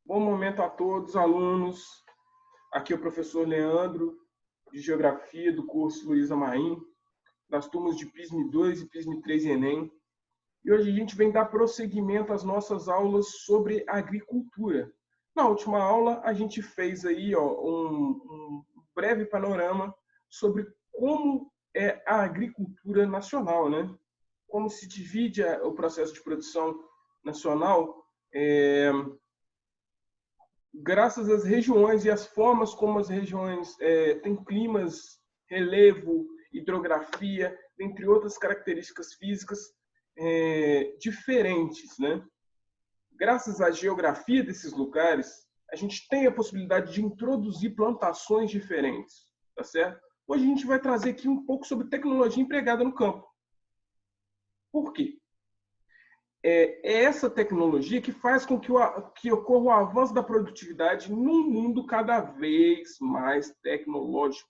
Bom momento a todos, alunos. Aqui é o professor Leandro, de Geografia, do curso Luiza Maim, das turmas de PISM 2 e PISM 3 e Enem. E hoje a gente vem dar prosseguimento às nossas aulas sobre agricultura. Na última aula, a gente fez aí um breve panorama sobre como é a agricultura nacional, né? Como se divide o processo de produção nacional, graças às regiões e às formas como as regiões têm climas, relevo, hidrografia, entre outras características físicas diferentes, né? Graças à geografia desses lugares, a gente tem a possibilidade de introduzir plantações diferentes, tá certo? Hoje a gente vai trazer aqui um pouco sobre tecnologia empregada no campo. Por quê? É essa tecnologia que faz com que ocorra o avanço da produtividade num mundo cada vez mais tecnológico,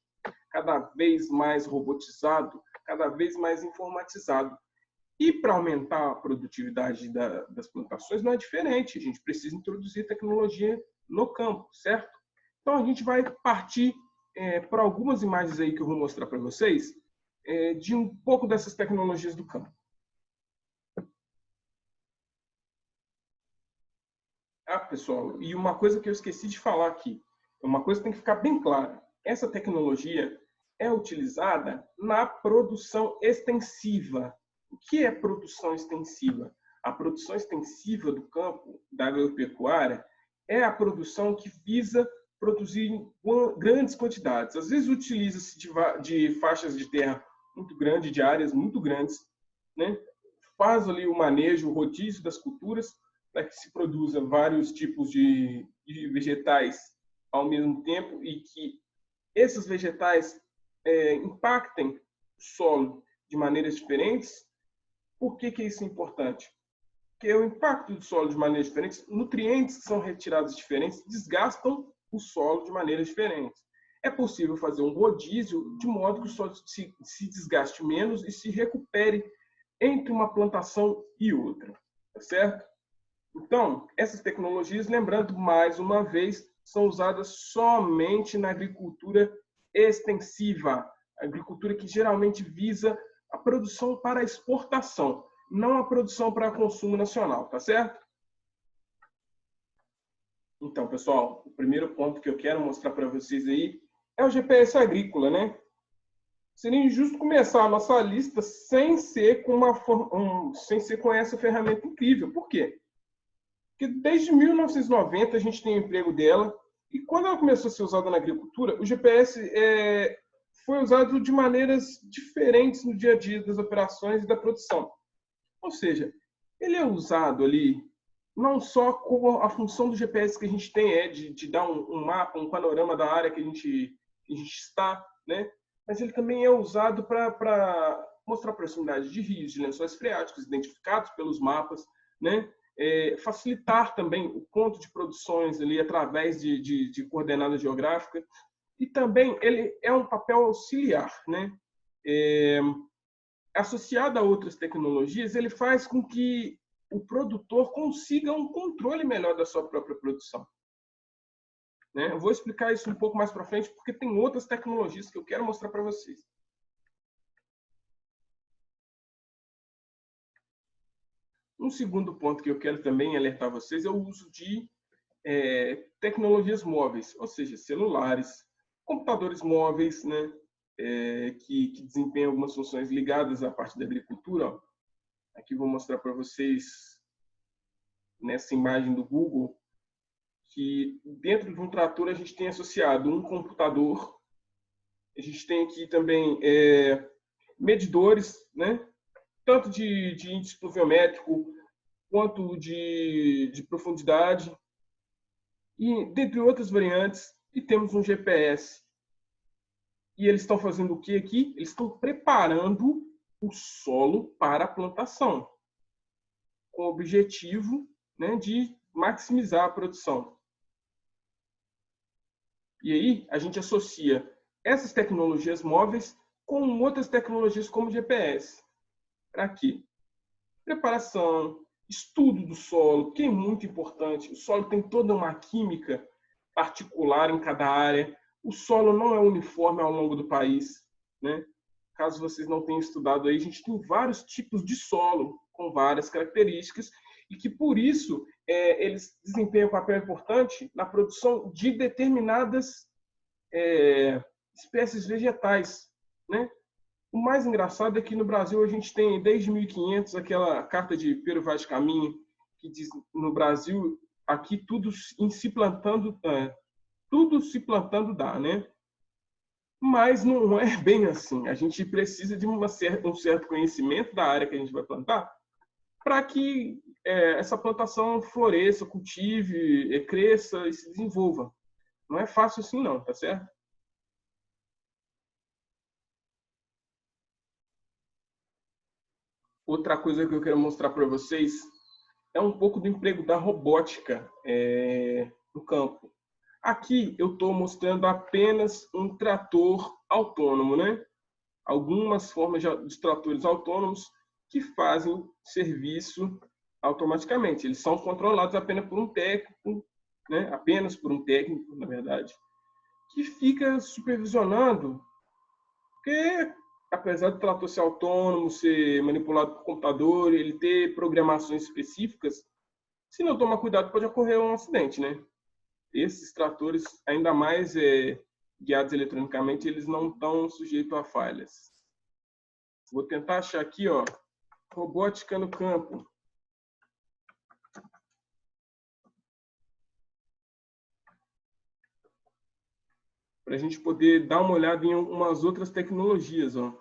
cada vez mais robotizado, cada vez mais informatizado. E para aumentar a produtividade das plantações não é diferente, a gente precisa introduzir tecnologia no campo, certo? Então a gente vai partir para algumas imagens aí que eu vou mostrar para vocês de um pouco dessas tecnologias do campo. Ah, pessoal, e uma coisa que eu esqueci de falar aqui, uma coisa que tem que ficar bem clara: essa tecnologia é utilizada na produção extensiva. O que é produção extensiva? A produção extensiva do campo, da agropecuária, é a produção que visa produzir em grandes quantidades. Às vezes utiliza-se de faixas de terra muito grandes, de áreas muito grandes, né? Faz ali o manejo, o rodízio das culturas, para que se produza vários tipos de vegetais ao mesmo tempo e que esses vegetais impactem o solo de maneiras diferentes. Por que isso é importante? Porque o impacto do solo de maneiras diferentes, nutrientes que são retirados diferentes, desgastam o solo de maneiras diferentes. É possível fazer um rodízio de modo que o solo se desgaste menos e se recupere entre uma plantação e outra, tá certo? Então, essas tecnologias, lembrando mais uma vez, são usadas somente na agricultura extensiva, agricultura que geralmente visa a produção para exportação, não a produção para consumo nacional, tá certo? Então, pessoal, o primeiro ponto que eu quero mostrar para vocês aí é o GPS agrícola, né? Seria injusto começar a nossa lista sem ser com essa ferramenta incrível. Por quê? Porque desde 1990 a gente tem o emprego dela, e quando ela começou a ser usada na agricultura, o GPS foi usado de maneiras diferentes no dia a dia das operações e da produção. Ou seja, ele é usado ali não só com a função do GPS que a gente tem, de dar um mapa, um panorama da área que a gente está, né? Mas ele também é usado para mostrar a proximidade de rios, de lençóis freáticos identificados pelos mapas, né? Facilitar também o ponto de produções ali através de coordenada geográfica, e também ele é um papel auxiliar, né? Associado a outras tecnologias, ele faz com que o produtor consiga um controle melhor da sua própria produção, né? Eu vou explicar isso um pouco mais para frente, porque tem outras tecnologias que eu quero mostrar para vocês. Um segundo ponto que eu quero também alertar vocês é o uso de tecnologias móveis, ou seja, celulares, computadores móveis, né, que desempenham algumas funções ligadas à parte da agricultura. Ó. Aqui vou mostrar para vocês, nessa imagem do Google, que dentro de um trator a gente tem associado um computador, a gente tem aqui também medidores, né, tanto de índice pluviométrico quanto de profundidade, e dentre outras variantes, e temos um GPS. E eles estão fazendo o que aqui? Eles estão preparando o solo para a plantação, com o objetivo, né, de maximizar a produção. E aí a gente associa essas tecnologias móveis com outras tecnologias como GPS. Para quê? Preparação, Estudo do solo, que é muito importante. O solo tem toda uma química particular em cada área. O solo não é uniforme ao longo do país, né? Caso vocês não tenham estudado aí, a gente tem vários tipos de solo com várias características e que por isso eles desempenham um papel importante na produção de determinadas espécies vegetais, né? O mais engraçado é que no Brasil a gente tem desde 1500 aquela carta de Pero Vaz de Caminha que diz no Brasil aqui tudo se plantando dá, né? Mas não é bem assim. A gente precisa de um certo conhecimento da área que a gente vai plantar para que essa plantação floresça, cultive, cresça e se desenvolva. Não é fácil assim não, tá certo? Outra coisa que eu quero mostrar para vocês é um pouco do emprego da robótica no campo. Aqui eu estou mostrando apenas um trator autônomo, né? Algumas formas de tratores autônomos que fazem serviço automaticamente. Eles são controlados apenas por um técnico, né? Apenas por um técnico, na verdade, que fica supervisionando, porque apesar do trator ser autônomo, ser manipulado por computador, ele ter programações específicas, se não tomar cuidado pode ocorrer um acidente, né? Esses tratores, ainda mais guiados eletronicamente, eles não estão sujeitos a falhas. Vou tentar achar aqui, ó, robótica no campo. Para a gente poder dar uma olhada em umas outras tecnologias, ó.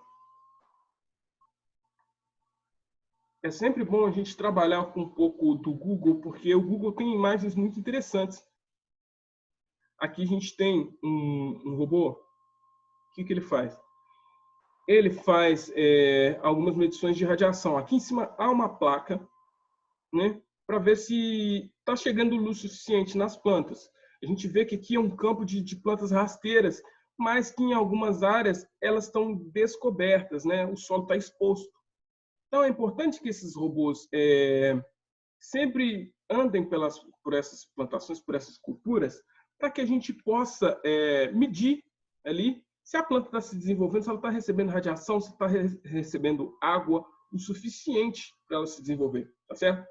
É sempre bom a gente trabalhar com um pouco do Google, porque o Google tem imagens muito interessantes. Aqui a gente tem um robô. O que ele faz? Ele faz algumas medições de radiação. Aqui em cima há uma placa, né, para ver se está chegando luz suficiente nas plantas. A gente vê que aqui é um campo de plantas rasteiras, mas que em algumas áreas elas estão descobertas, né? O solo está exposto. Então é importante que esses robôs sempre andem por essas plantações, por essas culturas, para que a gente possa medir ali se a planta está se desenvolvendo, se ela está recebendo radiação, se está recebendo água o suficiente para ela se desenvolver, tá certo?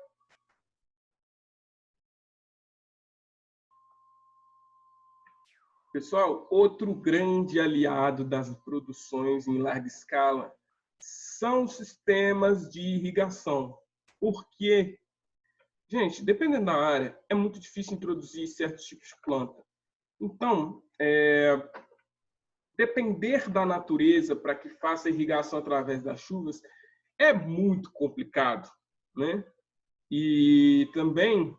Pessoal, outro grande aliado das produções em larga escala são os sistemas de irrigação. Porque, gente, dependendo da área, é muito difícil introduzir certos tipos de planta. Então, depender da natureza para que faça irrigação através das chuvas é muito complicado, né? E também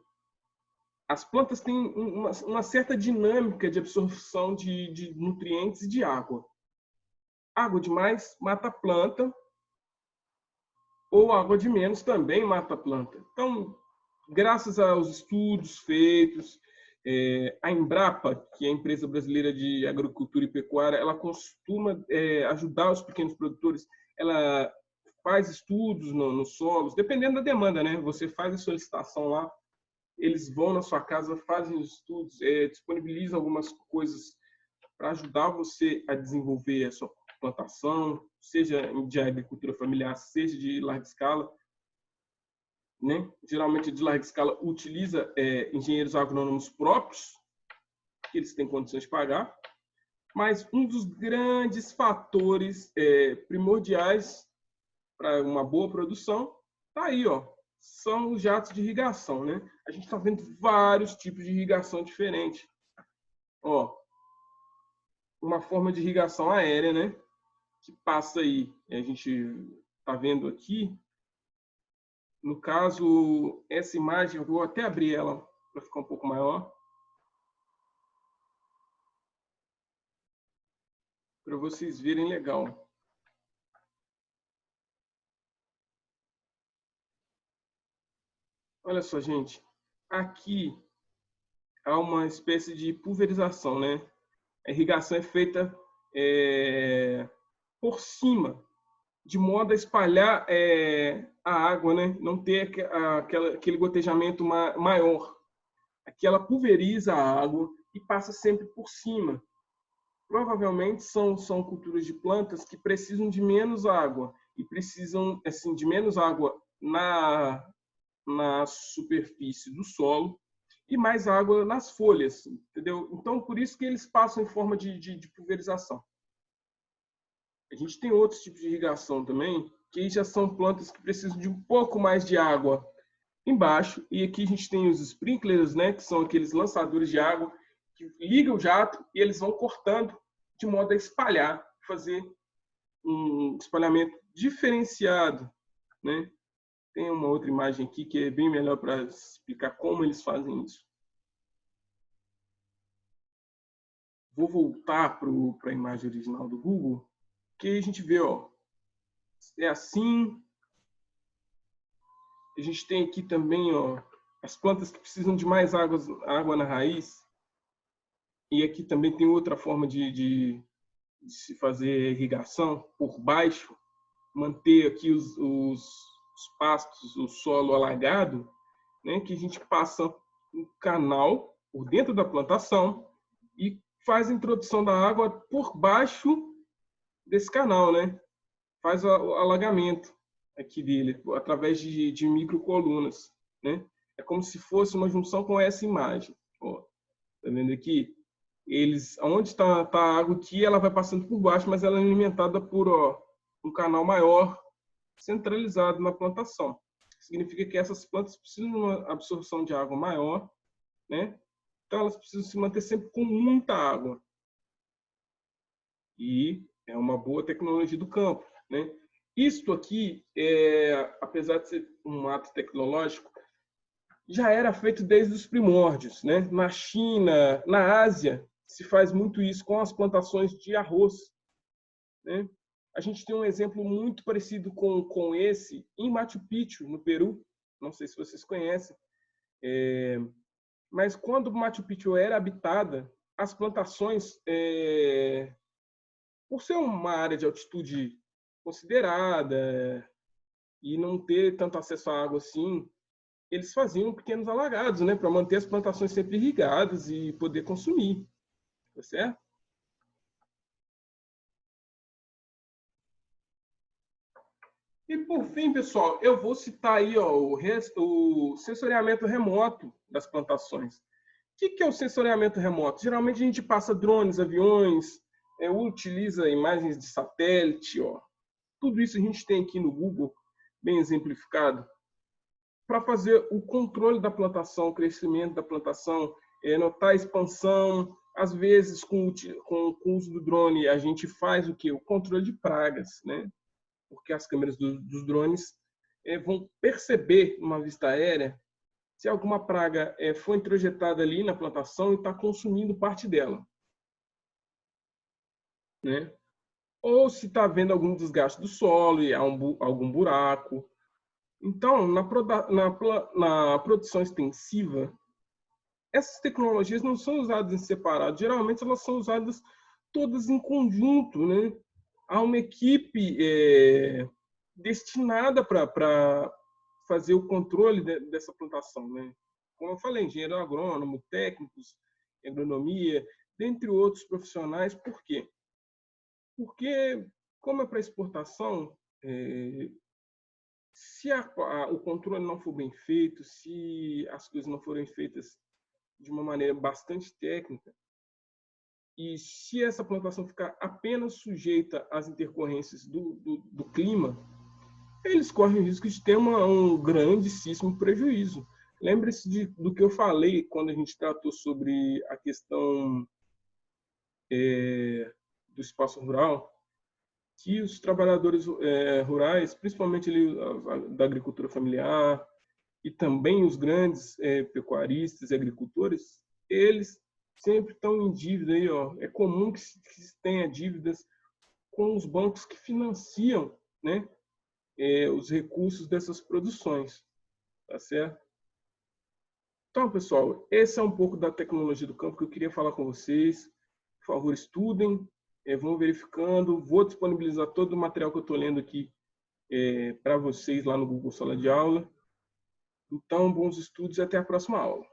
as plantas têm uma certa dinâmica de absorção de nutrientes e de água. Água demais mata a planta, ou água de menos também mata a planta. Então, graças aos estudos feitos, a Embrapa, que é a empresa brasileira de agricultura e pecuária, ela costuma ajudar os pequenos produtores. Ela faz estudos nos solos, dependendo da demanda, né? Você faz a solicitação lá, eles vão na sua casa, fazem os estudos, disponibilizam algumas coisas para ajudar você a desenvolver a sua plantação, seja de agricultura familiar, seja de larga escala, né? Geralmente de larga escala utiliza engenheiros agrônomos próprios, que eles têm condições de pagar, mas um dos grandes fatores primordiais para uma boa produção está aí, ó, são os jatos de irrigação, né? A gente está vendo vários tipos de irrigação diferentes. Ó, uma forma de irrigação aérea, né? Que passa aí, a gente está vendo aqui. No caso, essa imagem, eu vou até abrir ela para ficar um pouco maior, para vocês verem legal. Olha só, gente, aqui há uma espécie de pulverização, né? A irrigação é feita por cima, de modo a espalhar a água, né? Não ter aquele gotejamento maior. Aqui ela pulveriza a água e passa sempre por cima. Provavelmente são culturas de plantas que precisam de menos água e precisam assim de menos água na superfície do solo e mais água nas folhas, entendeu? Então, por isso que eles passam em forma de pulverização. A gente tem outros tipos de irrigação também, que já são plantas que precisam de um pouco mais de água embaixo. E aqui a gente tem os sprinklers, né, que são aqueles lançadores de água que ligam o jato e eles vão cortando de modo a espalhar, fazer um espalhamento diferenciado, né? Tem uma outra imagem aqui que é bem melhor para explicar como eles fazem isso. Vou voltar para a imagem original do Google, que a gente vê, ó, é assim. A gente tem aqui também, ó, as plantas que precisam de mais água na raiz. E aqui também tem outra forma de se fazer irrigação por baixo, manter aqui os pastos, o solo alagado, né, que a gente passa um canal por dentro da plantação e faz a introdução da água por baixo desse canal, né? Faz o alagamento aqui dele, através de microcolunas, né? É como se fosse uma junção com essa imagem. Ó, tá vendo aqui? Onde está a água aqui, ela vai passando por baixo, mas ela é alimentada por um canal maior centralizado na plantação. Significa que essas plantas precisam de uma absorção de água maior, né? Então elas precisam se manter sempre com muita água. E é uma boa tecnologia do campo, né? Isto aqui, apesar de ser um ato tecnológico, já era feito desde os primórdios, né? Na China, na Ásia, se faz muito isso com as plantações de arroz, né? A gente tem um exemplo muito parecido com esse em Machu Picchu, no Peru. Não sei se vocês conhecem. Mas quando Machu Picchu era habitada, as plantações, por ser uma área de altitude considerada e não ter tanto acesso à água assim, eles faziam pequenos alagados, né, para manter as plantações sempre irrigadas e poder consumir, tá certo? E por fim, pessoal, eu vou citar aí o sensoriamento remoto das plantações. O que é o sensoriamento remoto? Geralmente a gente passa drones, aviões, utiliza imagens de satélite, ó. Tudo isso a gente tem aqui no Google, bem exemplificado, para fazer o controle da plantação, o crescimento da plantação, notar a expansão. Às vezes, com o uso do drone, a gente faz o quê? O controle de pragas, né? Porque as câmeras dos drones vão perceber, numa vista aérea, se alguma praga foi introjetada ali na plantação e está consumindo parte dela, né? Ou se está havendo algum desgaste do solo e há algum buraco. Então, na produção extensiva, essas tecnologias não são usadas em separado. Geralmente, elas são usadas todas em conjunto, né? Há uma equipe destinada para fazer o controle dessa plantação, né? Como eu falei, engenheiro agrônomo, técnicos em agronomia, dentre outros profissionais. Por quê? Porque, como é para exportação, se o controle não for bem feito, se as coisas não forem feitas de uma maneira bastante técnica, e se essa plantação ficar apenas sujeita às intercorrências do clima, eles correm o risco de ter um grandíssimo prejuízo. Lembre-se do que eu falei quando a gente tratou sobre a questão do espaço rural, que os trabalhadores rurais, principalmente ali, da agricultura familiar, e também os grandes pecuaristas e agricultores, eles sempre estão em dívida. Aí, ó. É comum que se tenha dívidas com os bancos que financiam, né, os recursos dessas produções. Tá certo? Então, pessoal, esse é um pouco da tecnologia do campo que eu queria falar com vocês. Por favor, estudem, vão verificando, vou disponibilizar todo o material que eu estou lendo aqui para vocês lá no Google Sala de Aula. Então, bons estudos e até a próxima aula.